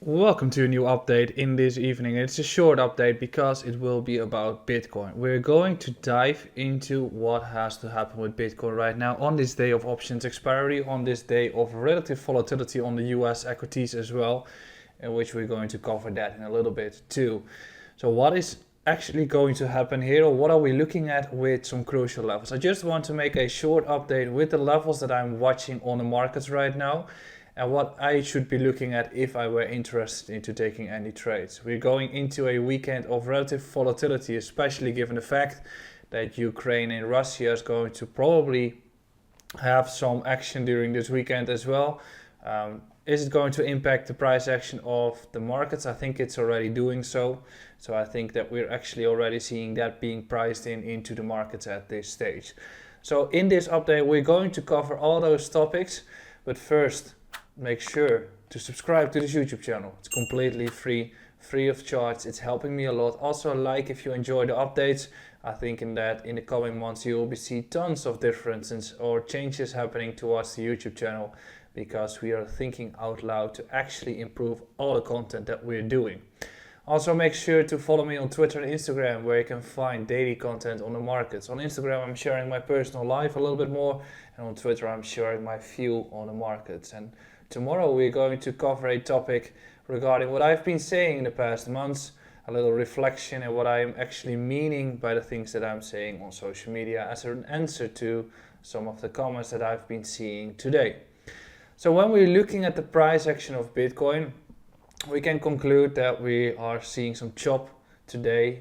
Welcome to a new update in this evening. It's a short update because it will be about Bitcoin. We're going to dive into what has to happen with Bitcoin right now on this day of options expiry, on this day of relative volatility on the US equities as well, in which we're going to cover that in a little bit too. So what is actually going to happen here, or what are we looking at with some crucial levels? I just want to make a short update with the levels that I'm watching on the markets right now and what I should be looking at if I were interested into taking any trades. We're going into a weekend of relative volatility, especially given the fact that Ukraine and Russia is going to probably have some action during this weekend as well. Is it going to impact the price action of the markets? I think it's already doing so. So I think that we're actually already seeing that being priced into the markets at this stage. So in this update, we're going to cover all those topics. But first, make sure to subscribe to this YouTube channel. It's completely free of charge. It's helping me a lot. Also, like if you enjoy the updates. I think in the coming months you will see tons of differences or changes happening towards the YouTube channel, because we are thinking out loud to actually improve all the content that we're doing. Also, make sure to follow me on Twitter and Instagram, where you can find daily content on the markets. On Instagram, I'm sharing my personal life a little bit more, and on Twitter, I'm sharing my view on the markets. And tomorrow, we're going to cover a topic regarding what I've been saying in the past months, a little reflection, and what I'm actually meaning by the things that I'm saying on social media as an answer to some of the comments that I've been seeing today. So when we're looking at the price action of Bitcoin, we can conclude that we are seeing some chop today,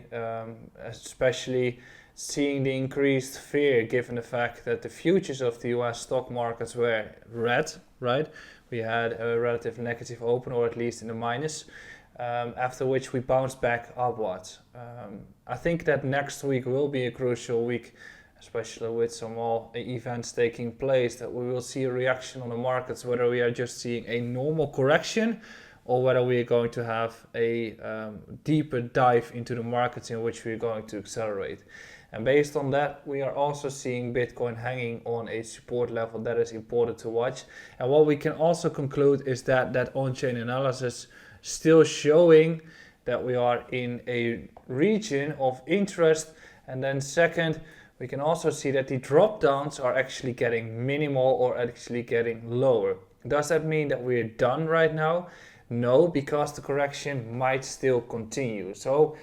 especially seeing the increased fear given the fact that the futures of the US stock markets were red, right? We had a relative negative open, or at least in the minus, after which we bounced back upwards. I think that next week will be a crucial week, especially with some more events taking place, that we will see a reaction on the markets, whether we are just seeing a normal correction or whether we are going to have a deeper dive into the markets in which we are going to accelerate. And based on that, we are also seeing Bitcoin hanging on a support level that is important to watch. And what we can also conclude is that on-chain analysis still showing that we are in a region of interest. And then second, we can also see that the drop downs are actually getting minimal or actually getting lower. Does that mean that we're done right now? No, because the correction might still continue. So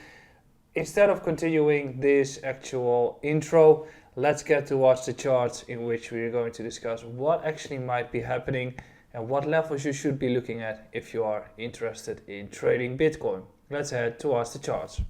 instead of continuing this actual intro, let's get towards the charts in which we are going to discuss what actually might be happening and what levels you should be looking at if you are interested in trading Bitcoin. Let's head towards the charts.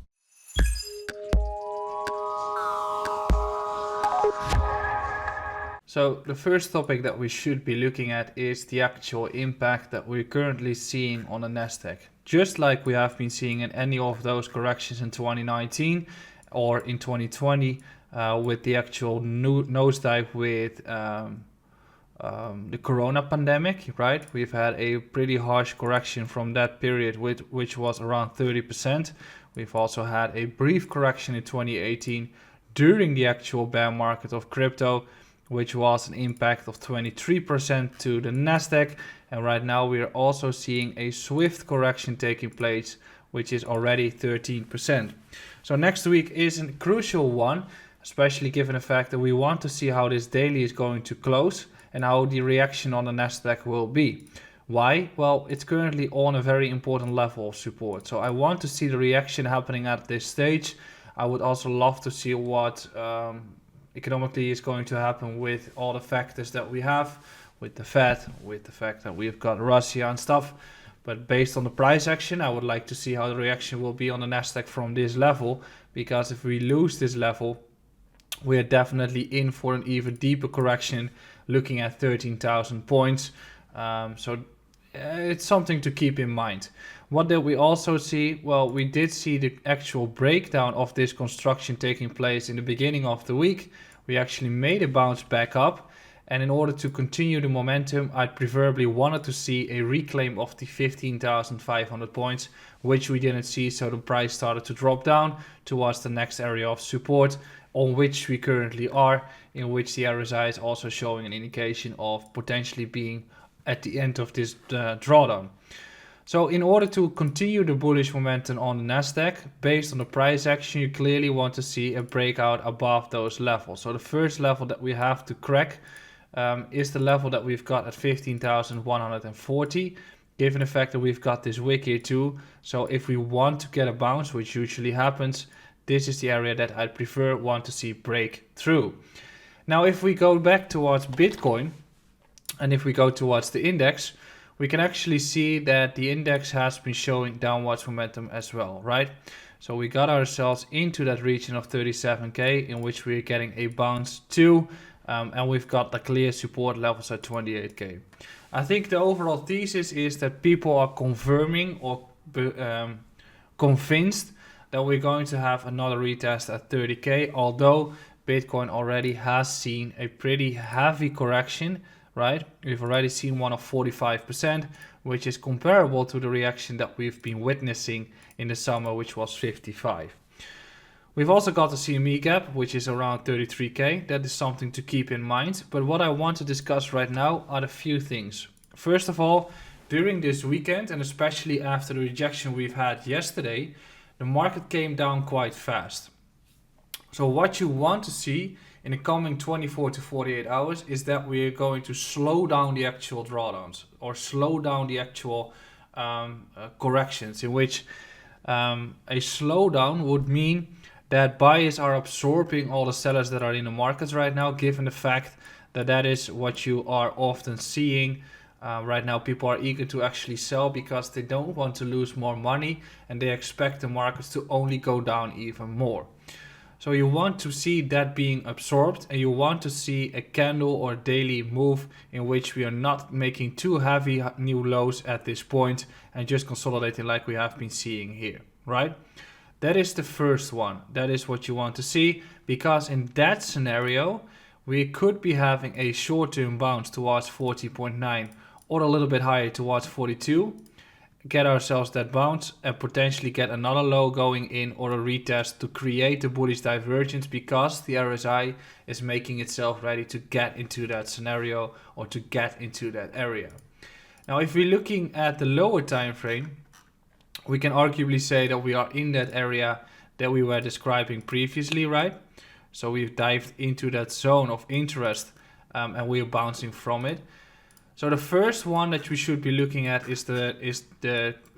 So the first topic that we should be looking at is the actual impact that we're currently seeing on the Nasdaq. Just like we have been seeing in any of those corrections in 2019 or in 2020 with the actual nosedive with the corona pandemic, right? We've had a pretty harsh correction from that period, which was around 30%. We've also had a brief correction in 2018 during the actual bear market of crypto, which was an impact of 23% to the Nasdaq. And right now we are also seeing a swift correction taking place, which is already 13%. So next week is a crucial one, especially given the fact that we want to see how this daily is going to close and how the reaction on the Nasdaq will be. Why? Well, it's currently on a very important level of support. So I want to see the reaction happening at this stage. I would also love to see what economically is going to happen with all the factors that we have, with the Fed, with the fact that we've got Russia and stuff. But based on the price action, I would like to see how the reaction will be on the Nasdaq from this level, because if we lose this level, we are definitely in for an even deeper correction, looking at 13,000 points. So it's something to keep in mind. What did we also see? Well, we did see the actual breakdown of this construction taking place in the beginning of the week. We actually made a bounce back up. And in order to continue the momentum, I preferably wanted to see a reclaim of the 15,500 points, which we didn't see. So the price started to drop down towards the next area of support, on which we currently are, in which the RSI is also showing an indication of potentially being at the end of this drawdown. So in order to continue the bullish momentum on the Nasdaq, based on the price action, you clearly want to see a breakout above those levels. So the first level that we have to crack is the level that we've got at 15,140, given the fact that we've got this wick here too. So if we want to get a bounce, which usually happens, this is the area that I'd want to see break through. Now, if we go back towards Bitcoin, and if we go towards the index, we can actually see that the index has been showing downwards momentum as well, right? So we got ourselves into that region of 37K in which we're getting a bounce to, and we've got the clear support levels at 28K. I think the overall thesis is that people are confirming or convinced that we're going to have another retest at 30K, although Bitcoin already has seen a pretty heavy correction, right? We've already seen one of 45%, which is comparable to the reaction that we've been witnessing in the summer, which was 55. We've also got the CME gap, which is around 33K. That is something to keep in mind. But what I want to discuss right now are a few things. First of all, during this weekend, and especially after the rejection we've had yesterday, the market came down quite fast. So what you want to see in the coming 24 to 48 hours is that we are going to slow down the actual drawdowns or slow down the actual corrections, in which a slowdown would mean that buyers are absorbing all the sellers that are in the markets right now, given the fact that that is what you are often seeing. Right now, people are eager to actually sell because they don't want to lose more money and they expect the markets to only go down even more. So you want to see that being absorbed, and you want to see a candle or daily move in which we are not making too heavy new lows at this point and just consolidating like we have been seeing here, right? That is the first one. That is what you want to see, because in that scenario, we could be having a short-term bounce towards 40.9 or a little bit higher towards 42. Get ourselves that bounce and potentially get another low going in or a retest to create the bullish divergence, because the RSI is making itself ready to get into that scenario or to get into that area. Now, if we're looking at the lower time frame, we can arguably say that we are in that area that we were describing previously, right? So we've dived into that zone of interest and we're bouncing from it. So the first one that we should be looking at is the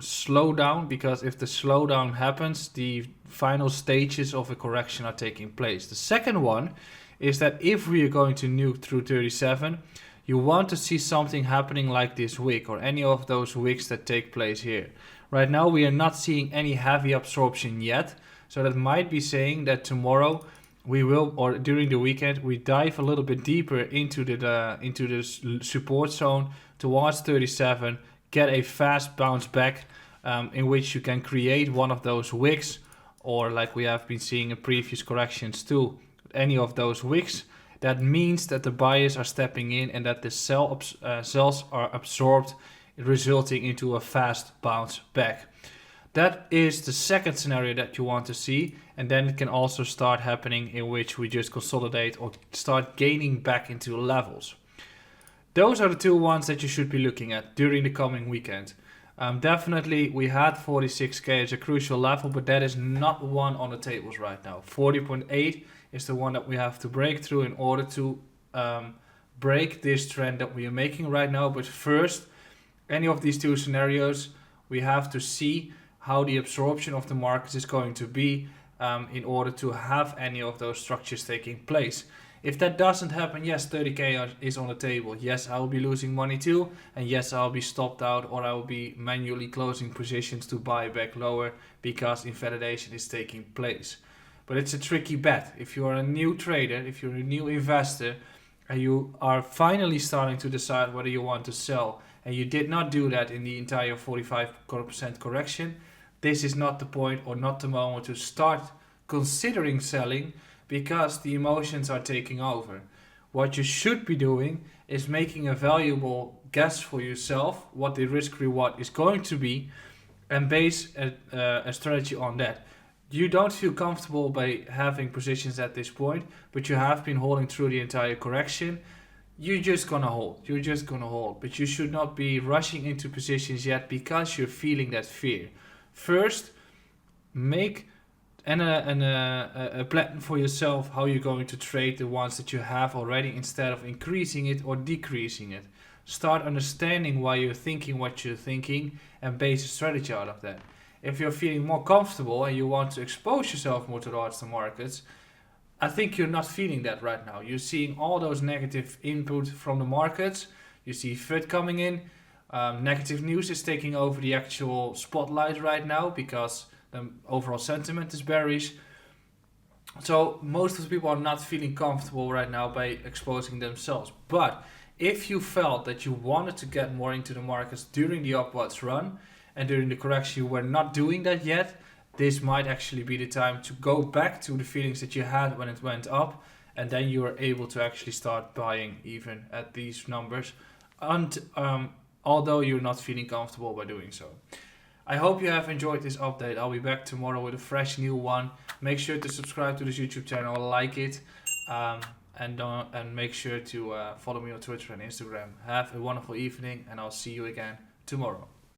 slowdown, because if the slowdown happens, the final stages of a correction are taking place. The second one is that if we are going to nuke through 37, you want to see something happening like this wick or any of those wicks that take place here. Right now we are not seeing any heavy absorption yet, so that might be saying that tomorrow we will, or during the weekend, we dive a little bit deeper into the support zone towards 37, get a fast bounce back in which you can create one of those wicks, or like we have been seeing in previous corrections too, any of those wicks. That means that the buyers are stepping in and that the sells are absorbed, resulting into a fast bounce back. That is the second scenario that you want to see, and then it can also start happening in which we just consolidate or start gaining back into levels. Those are the two ones that you should be looking at during the coming weekend. Definitely we had 46K as a crucial level, but that is not one on the tables right now. 40.8 is the one that we have to break through in order to break this trend that we are making right now. But first, any of these two scenarios, we have to see how the absorption of the markets is going to be in order to have any of those structures taking place. If that doesn't happen, yes, 30K is on the table. Yes, I will be losing money too. And yes, I'll be stopped out, or I will be manually closing positions to buy back lower because invalidation is taking place. But it's a tricky bet. If you're a new trader, if you're a new investor, and you are finally starting to decide whether you want to sell, and you did not do that in the entire 45% correction, this is not the point or not the moment to start considering selling, because the emotions are taking over. What you should be doing is making a valuable guess for yourself what the risk reward is going to be, and base a strategy on that. You don't feel comfortable by having positions at this point, but you have been holding through the entire correction. you're just gonna hold. You're just gonna hold. But you should not be rushing into positions yet because you're feeling that fear. First, make a plan for yourself how you're going to trade the ones that you have already instead of increasing it or decreasing it. Start understanding why you're thinking what you're thinking and base a strategy out of that. If you're feeling more comfortable and you want to expose yourself more towards the markets, I think you're not feeling that right now. You're seeing all those negative input from the markets. You see FUD coming in. Negative news is taking over the actual spotlight right now because the overall sentiment is bearish. So most of the people are not feeling comfortable right now by exposing themselves. But if you felt that you wanted to get more into the markets during the upwards run and during the correction you were not doing that yet, this might actually be the time to go back to the feelings that you had when it went up, and then you are able to actually start buying even at these numbers, and although you're not feeling comfortable by doing so. I hope you have enjoyed this update. I'll be back tomorrow with a fresh new one. Make sure to subscribe to this YouTube channel, like it, and make sure to follow me on Twitter and Instagram. Have a wonderful evening, and I'll see you again tomorrow.